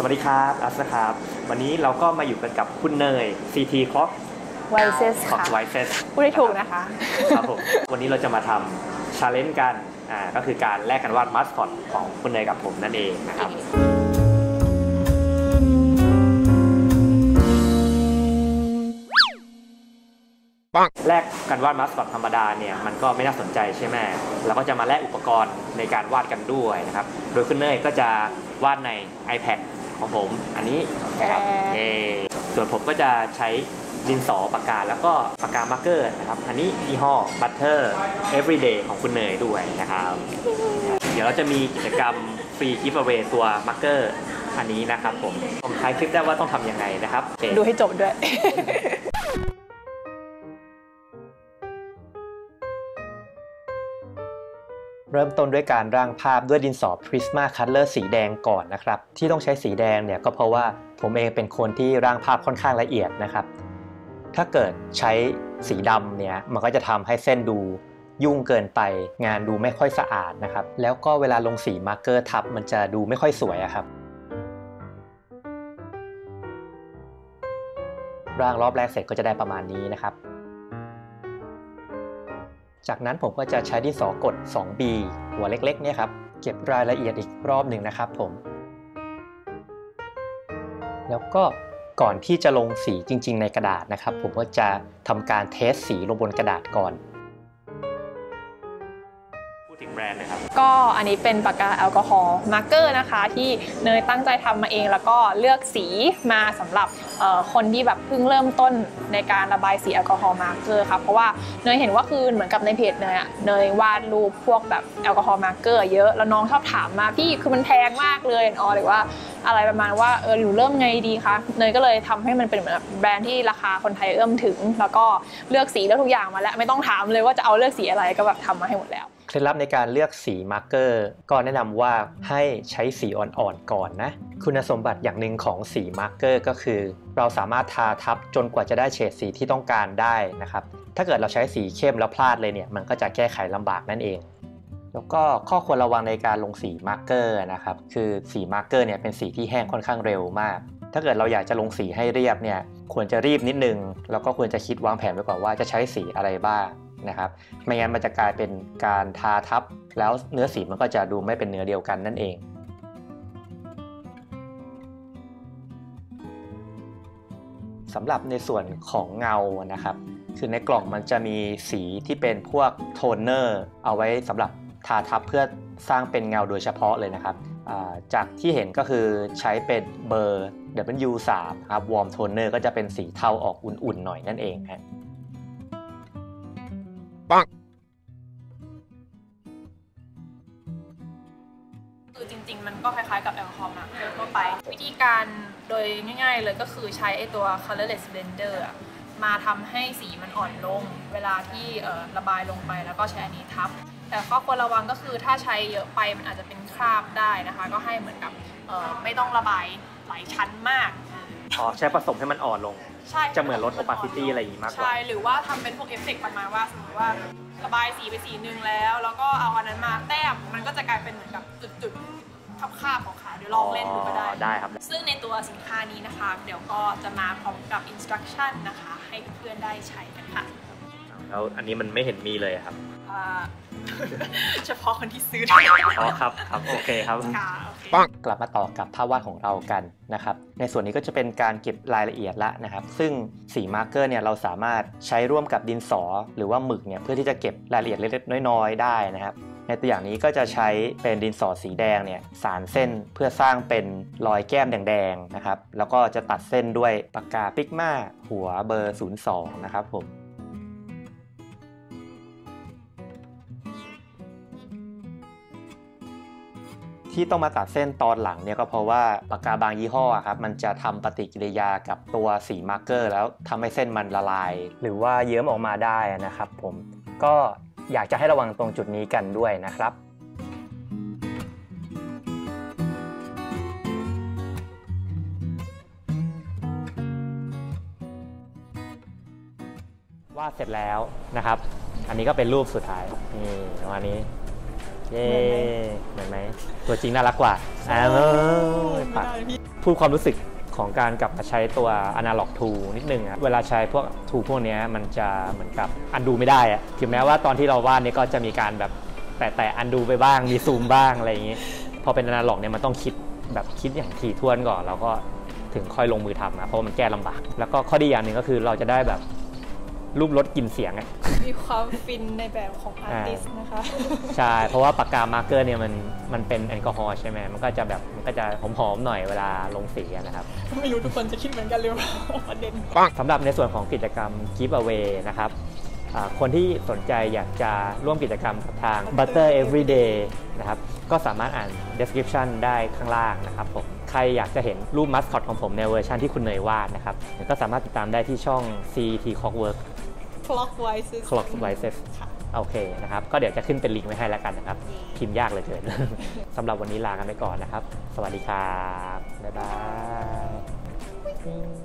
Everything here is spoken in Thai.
วัสดีครับอัสครับวันนี้เราก็มาอยู่กันกับคุณเนย CT Clock ไวเซสค่ะ ไวเซส พูดได้ถูกนะคะครับผมวันนี้เราจะมาทำ challenge กันก็คือการแลกกันวาดมาสคอตของคุณเนยกับผมนั่นเองนะครับแลกกันวาดมาสคอตธรรมดาเนี่ยมันก็ไม่น่าสนใจใช่ไหมเราก็จะมาแลกอุปกรณ์ในการวาดกันด้วยนะครับโดยคุณเนยก็จะวาดใน iPad ของผมอันนี้นะครับส่วนผมก็จะใช้ดินสอปากกาแล้วก็ปากกามาร์กเกอร์นะครับอันนี้ยี่ห้อ Butter Everyday ของคุณเนยด้วยนะครับเดี๋ยวเราจะมีกิจกรรมฟรีกิฟต์เวย์ตัวมาร์กเกอร์อันนี้นะครับผมท้ายคลิปได้ว่าต้องทำยังไงนะครับดูให้จบด้วย เริ่มต้นด้วยการร่างภาพด้วยดินสอ Prisma Color สีแดงก่อนนะครับที่ต้องใช้สีแดงเนี่ยก็เพราะว่าผมเองเป็นคนที่ร่างภาพค่อนข้างละเอียดนะครับถ้าเกิดใช้สีดำเนี่ยมันก็จะทำให้เส้นดูยุ่งเกินไปงานดูไม่ค่อยสะอาดนะครับแล้วก็เวลาลงสีมาร์กเกอร์ทับมันจะดูไม่ค่อยสวยครับร่างรอบแรกเสร็จก็จะได้ประมาณนี้นะครับจากนั้นผมก็จะใช้ดินสอกด 2B หัวเล็กๆเนี่ยครับเก็บรายละเอียดอีกรอบหนึ่งนะครับผมแล้วก็ก่อนที่จะลงสีจริงๆในกระดาษนะครับผมก็จะทำการเทสสีลงบนกระดาษก่อนพูดถึงแบรนด์นะครับก็อันนี้เป็นปากกาแอลกอฮอล์มาร์กเกอร์นะคะที่เนยตั้งใจทำมาเองแล้วก็เลือกสีมาสำหรับคนที่แบบเพิ่งเริ่มต้นในการระบายสีแอลกอฮอล์มาร์กเกอร์ค่ะเพราะว่าเนยเห็นว่าคือเหมือนกับในเพจเนยวาดรูปพวกแบบแอลกอฮอล์มาร์กเกอร์เยอะแล้วน้องชอบถามมาพี่คือมันแพงมากเลยหรือว่าอะไรประมาณว่าหนูเริ่มไงดีคะเนยก็เลยทำให้มันเป็นเหมือนแบรนด์ที่ราคาคนไทยเอื้อมถึงแล้วก็เลือกสีแล้วทุกอย่างมาแล้วไม่ต้องถามเลยว่าจะเอาเลือกสีอะไรก็แบบทำมาให้หมดแล้วเคล็ดลับในการเลือกสีมาร์กเกอร์ก็แนะนำว่าให้ใช้สีอ่อนๆก่อนนะคุณสมบัติอย่างหนึ่งของสีมาร์กเกอร์ก็คือเราสามารถทาทับจนกว่าจะได้เฉดสีที่ต้องการได้นะครับถ้าเกิดเราใช้สีเข้มแล้วพลาดเลยเนี่ยมันก็จะแก้ไขลำบากนั่นเองแล้วก็ข้อควรระวังในการลงสีมาร์กเกอร์นะครับคือสีมาร์กเกอร์เนี่ยเป็นสีที่แห้งค่อนข้างเร็วมากถ้าเกิดเราอยากจะลงสีให้เรียบเนี่ยควรจะรีบนิดนึงแล้วก็ควรจะคิดวางแผนไว้ก่อนว่าจะใช้สีอะไรบ้างนะครับไม่งั้นมันจะกลายเป็นการทาทับแล้วเนื้อสีมันก็จะดูไม่เป็นเนื้อเดียวกันนั่นเองสำหรับในส่วนของเงานะครับคือในกล่องมันจะมีสีที่เป็นพวกโทนเนอร์เอาไว้สำหรับทาทับเพื่อสร้างเป็นเงาโดยเฉพาะเลยนะครับจากที่เห็นก็คือใช้เป็นเบอร์ W3 ครับวอร์มโทนเนอร์ก็จะเป็นสีเทาออกอุ่นๆหน่อยนั่นเองครับปังคือจริงๆมันก็คล้ายๆกับแอลกอฮอล์มาร์กเกอร์ทั่วไปวิธีการโดยง่ายๆเลยก็คือใช้ไอตัว colorless blender มาทำให้สีมันอ่อนลงเวลาที่ระบายลงไปแล้วก็ใช้อันนี้ทับแต่ข้อควรระวังก็คือถ้าใช้เยอะไปมันอาจจะเป็นคราบได้นะคะก็ให้เหมือนกับไม่ต้องระบายหลายชั้นมากใช้ผสมให้มันอ่อนลงใช่จะเหมือนลด opacity อะไรอย่างนี้มากกว่าใช่หรือว่าทำเป็นพวกเอฟเฟกต์ประมาณว่าสมมติว่าระบายสีไปสีนึงแล้วก็เอาอันนั้นมาแต้มมันก็จะกลายเป็นเหมือนกับจุดๆคาบๆของขาเดี๋ยวลองเล่นดูก็ได้ครับซึ่งในตัวสินค้านี้นะคะเดี๋ยวก็จะมาพร้อมกับ instruction นะคะให้เพื่อนๆได้ใช้กันค่ะแล้วอันนี้มันไม่เห็นมีเลยครับเฉพาะคนที่ซื้อครับโอเคครับกลับมาต่อกับภาพวาดของเรากันนะครับในส่วนนี้ก็จะเป็นการเก็บรายละเอียดละนะครับซึ่งสีมาร์กเกอร์เนี่ยเราสามารถใช้ร่วมกับดินสอหรือว่าหมึกเนี่ยเพื่อที่จะเก็บรายละเอียดเล็กๆน้อยๆได้นะครับในตัวอย่างนี้ก็จะใช้เป็นดินสอสีแดงเนี่ยสานเส้นเพื่อสร้างเป็นรอยแก้มแดงๆนะครับแล้วก็จะตัดเส้นด้วยปากกาปิกมาหัวเบอร์ 02 นะครับผมที่ต้องมาตัดเส้นตอนหลังเนี่ยก็เพราะว่าปากกาบางยี่ห้อครับมันจะทำปฏิกิริยากับตัวสีมาร์กเกอร์แล้วทำให้เส้นมันละลายหรือว่าเยิ้มออกมาได้นะครับผมก็อยากจะให้ระวังตรงจุดนี้กันด้วยนะครับวาดเสร็จแล้วนะครับอันนี้ก็เป็นรูปสุดท้ายนี่ประมาณนี้ เย้เหมือนไหมตัวจริงน่ารักกว่าปัดพูดความรู้สึกของการกลับมาใช้ตัว Analog Tool นิดนึงอะเวลาใช้พวก tool พวกนี้มันจะเหมือนกับอันดูไม่ได้อะถึงแม้ว่าตอนที่เราวาดเนี่ยก็จะมีการแบบแต่อันดูไปบ้างมีซูมบ้างอะไรอย่างนี้พอเป็น Analog เนี่ยมันต้องคิดอย่างถี่ถ้วนก่อนแล้วก็ถึงค่อยลงมือทำนะเพราะมันแก้ลำบากแล้วก็ข้อดีอย่างหนึ่งก็คือเราจะได้แบบรูปรสกลิ่นเสียงมีความฟินในแบบของอาร์ติสต์นะคะใช่เพราะว่าปากกามาร์กเกอร์เนี่ยมันเป็นแอลกอฮอล์ใช่ไหมมันก็จะหอมๆหน่อยเวลาลงสีนะครับไม่รู้ทุกคนจะคิดเหมือนกันหรือเปล่าประเด็นสำหรับในส่วนของกิจกรรม Giveaway นะครับคนที่สนใจอยากจะร่วมกิจกรรมกับทาง Butter Everyday นะครับก็สามารถอ่าน description ได้ข้างล่างนะครับผมใครอยากจะเห็นรูปมัสคอตของผมในเวอร์ชันที่คุณเนยวาดนะครับก็สามารถติดตามได้ที่ช่อง CT Clockwork Clockwork โอเคนะครับก็เดี๋ยวจะขึ้นเป็นลิงก์ไว้ให้แล้วกันนะครับพิมพ์ยากเลยเกิน สำหรับวันนี้ลากันไปก่อนนะครับสวัสดีครับบ๊ายบาย